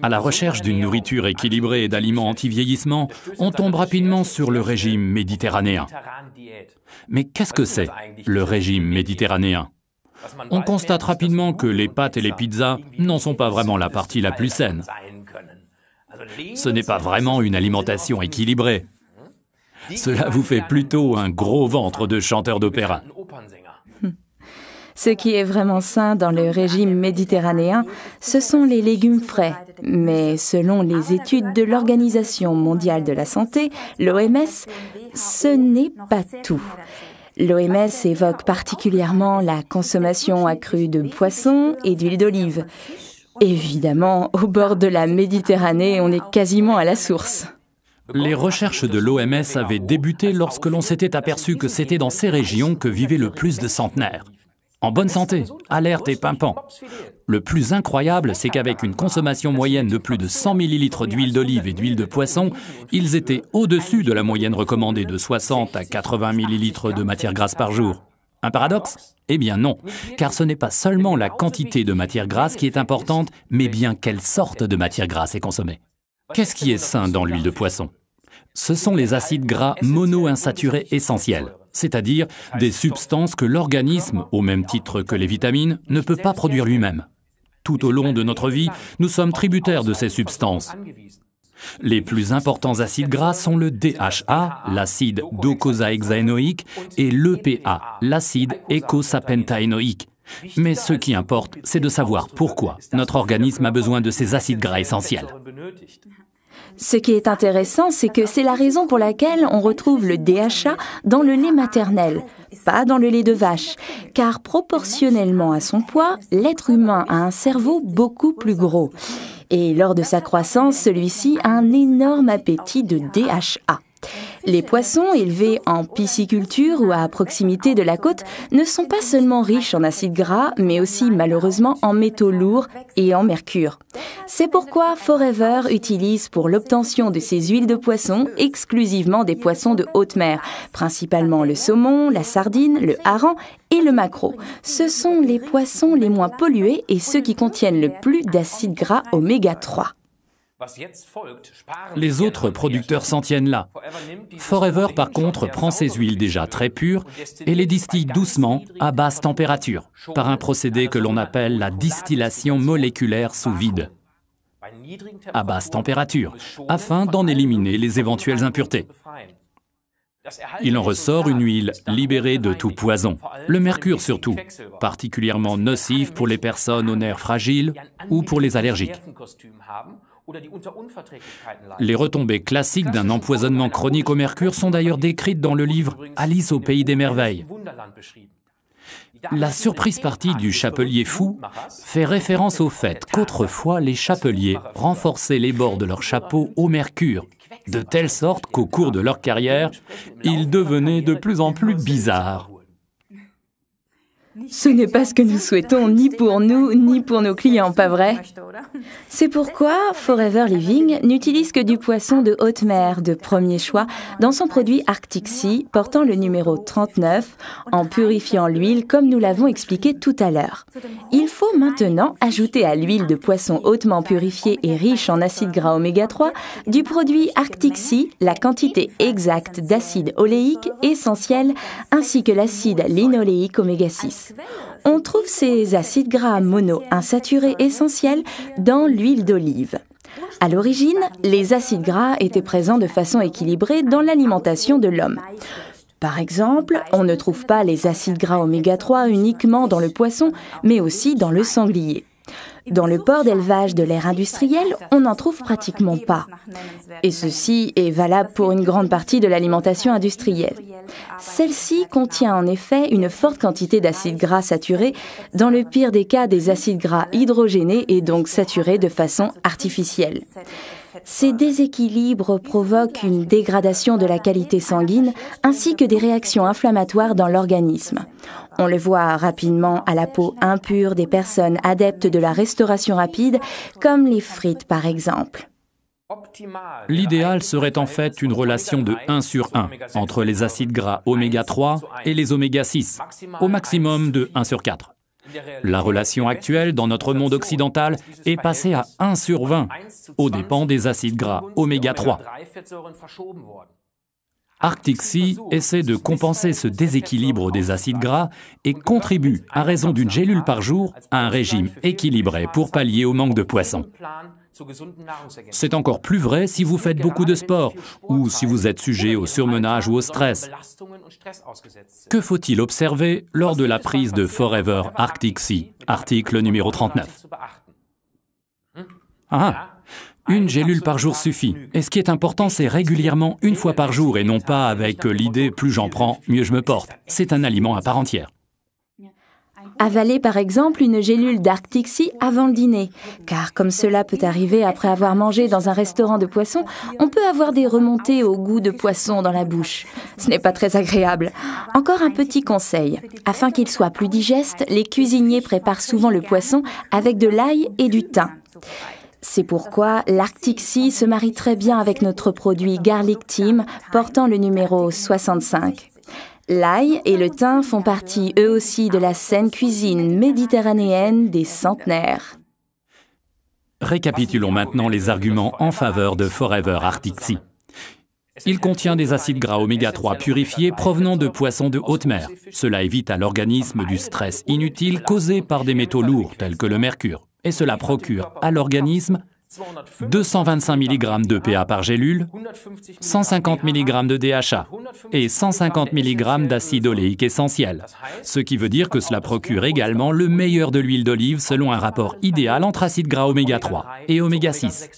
À la recherche d'une nourriture équilibrée et d'aliments anti-vieillissement, on tombe rapidement sur le régime méditerranéen. Mais qu'est-ce que c'est, le régime méditerranéen? On constate rapidement que les pâtes et les pizzas n'en sont pas vraiment la partie la plus saine. Ce n'est pas vraiment une alimentation équilibrée. Cela vous fait plutôt un gros ventre de chanteur d'opéra. Ce qui est vraiment sain dans le régime méditerranéen, ce sont les légumes frais. Mais selon les études de l'Organisation mondiale de la santé, l'OMS, ce n'est pas tout. L'OMS évoque particulièrement la consommation accrue de poissons et d'huile d'olive. Évidemment, au bord de la Méditerranée, on est quasiment à la source. Les recherches de l'OMS avaient débuté lorsque l'on s'était aperçu que c'était dans ces régions que vivaient le plus de centenaires. En bonne santé, alertes et pimpants. Le plus incroyable, c'est qu'avec une consommation moyenne de plus de 100 ml d'huile d'olive et d'huile de poisson, ils étaient au-dessus de la moyenne recommandée de 60 à 80 ml de matière grasse par jour. Un paradoxe? Eh bien non, car ce n'est pas seulement la quantité de matière grasse qui est importante, mais bien quelle sorte de matière grasse est consommée. Qu'est-ce qui est sain dans l'huile de poisson? Ce sont les acides gras monoinsaturés essentiels, c'est-à-dire des substances que l'organisme, au même titre que les vitamines, ne peut pas produire lui-même. Tout au long de notre vie, nous sommes tributaires de ces substances. Les plus importants acides gras sont le DHA, l'acide docosahexaénoïque, et l'EPA, l'acide eicosapentaénoïque. Mais ce qui importe, c'est de savoir pourquoi notre organisme a besoin de ces acides gras essentiels. Ce qui est intéressant, c'est que c'est la raison pour laquelle on retrouve le DHA dans le lait maternel, pas dans le lait de vache, car proportionnellement à son poids, l'être humain a un cerveau beaucoup plus gros. Et lors de sa croissance, celui-ci a un énorme appétit de DHA. Les poissons élevés en pisciculture ou à proximité de la côte ne sont pas seulement riches en acides gras, mais aussi malheureusement en métaux lourds et en mercure. C'est pourquoi Forever utilise pour l'obtention de ses huiles de poisson exclusivement des poissons de haute mer, principalement le saumon, la sardine, le hareng et le maquereau. Ce sont les poissons les moins pollués et ceux qui contiennent le plus d'acides gras oméga 3. Les autres producteurs s'en tiennent là. Forever, par contre, prend ces huiles déjà très pures et les distille doucement à basse température, par un procédé que l'on appelle la distillation moléculaire sous vide, à basse température, afin d'en éliminer les éventuelles impuretés. Il en ressort une huile libérée de tout poison, le mercure surtout, particulièrement nocif pour les personnes aux nerfs fragiles ou pour les allergiques. Les retombées classiques d'un empoisonnement chronique au mercure sont d'ailleurs décrites dans le livre « Alice au pays des merveilles ». La surprise partie du chapelier fou fait référence au fait qu'autrefois les chapeliers renforçaient les bords de leur chapeau au mercure, de telle sorte qu'au cours de leur carrière, ils devenaient de plus en plus bizarres. Ce n'est pas ce que nous souhaitons ni pour nous, ni pour nos clients, pas vrai? C'est pourquoi Forever Living n'utilise que du poisson de haute mer de premier choix dans son produit Arctic Sea portant le numéro 39 en purifiant l'huile comme nous l'avons expliqué tout à l'heure. Il faut maintenant ajouter à l'huile de poisson hautement purifiée et riche en acides gras oméga 3 du produit Arctic Sea la quantité exacte d'acide oléique essentiel ainsi que l'acide linoléique oméga 6. On trouve ces acides gras monoinsaturés essentiels dans l'huile d'olive. À l'origine, les acides gras étaient présents de façon équilibrée dans l'alimentation de l'homme. Par exemple, on ne trouve pas les acides gras oméga 3 uniquement dans le poisson, mais aussi dans le sanglier. Dans le porc d'élevage de l'ère industrielle, on n'en trouve pratiquement pas. Et ceci est valable pour une grande partie de l'alimentation industrielle. Celle-ci contient en effet une forte quantité d'acides gras saturés, dans le pire des cas des acides gras hydrogénés et donc saturés de façon artificielle. Ces déséquilibres provoquent une dégradation de la qualité sanguine ainsi que des réactions inflammatoires dans l'organisme. On le voit rapidement à la peau impure des personnes adeptes de la restauration rapide, comme les frites par exemple. L'idéal serait en fait une relation de 1 sur 1 entre les acides gras oméga 3 et les oméga 6, au maximum de 1 sur 4. La relation actuelle dans notre monde occidental est passée à 1 sur 20, aux dépens des acides gras oméga 3. Arctic Sea essaie de compenser ce déséquilibre des acides gras et contribue, à raison d'une gélule par jour, à un régime équilibré pour pallier au manque de poissons. C'est encore plus vrai si vous faites beaucoup de sport ou si vous êtes sujet au surmenage ou au stress. Que faut-il observer lors de la prise de Forever Arctic Sea, article numéro 39? Une gélule par jour suffit. Et ce qui est important, c'est régulièrement 1 fois par jour et non pas avec l'idée « plus j'en prends, mieux je me porte ». C'est un aliment à part entière. Avaler par exemple une gélule d'Arctic Sea avant le dîner, car comme cela peut arriver après avoir mangé dans un restaurant de poisson, on peut avoir des remontées au goût de poisson dans la bouche. Ce n'est pas très agréable. Encore un petit conseil. Afin qu'il soit plus digeste, les cuisiniers préparent souvent le poisson avec de l'ail et du thym. C'est pourquoi l'Arctic Sea se marie très bien avec notre produit Garlic Team portant le numéro 65. L'ail et le thym font partie eux aussi de la saine cuisine méditerranéenne des centenaires. Récapitulons maintenant les arguments en faveur de Forever Arctic Sea. Il contient des acides gras oméga 3 purifiés provenant de poissons de haute mer. Cela évite à l'organisme du stress inutile causé par des métaux lourds tels que le mercure. Et cela procure à l'organisme 225 mg de PA par gélule, 150 mg de DHA et 150 mg d'acide oléique essentiel. Ce qui veut dire que cela procure également le meilleur de l'huile d'olive selon un rapport idéal entre acides gras oméga 3 et oméga 6.